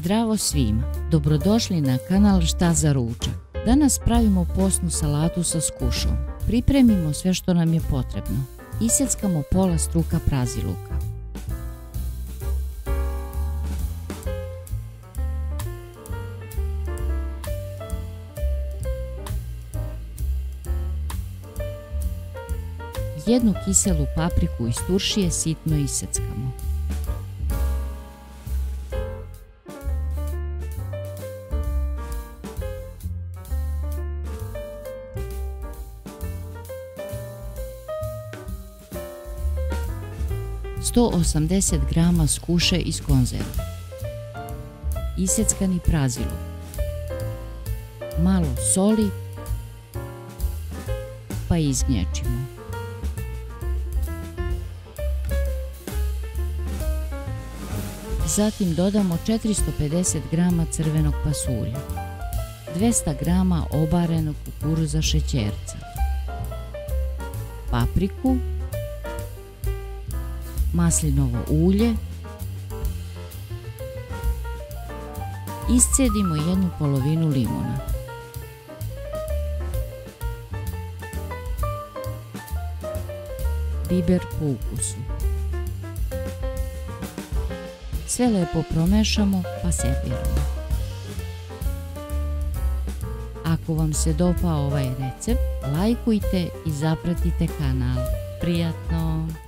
Zdravo svima, dobrodošli na kanal Šta za ručak. Danas pravimo postnu salatu sa skušom. Pripremimo sve što nam je potrebno. Isjeckamo pola struka praziluka. Jednu kiselu papriku iz turšije sitno isjeckamo. Sto 80 grama skuše iz konzerve, isjeckani praziluk, malo soli, pa izgnječimo. Zatim dodamo 450 grama crvenog pasulja, 200 grama obarenog kukuruza šećerca, papriku, maslinovo ulje, iscedimo jednu polovinu limuna. Biber po ukusu. Sve lepo promešamo pa serviramo. Ako vam se dopao ovaj recept, lajkujte i zapratite kanal. Prijatno!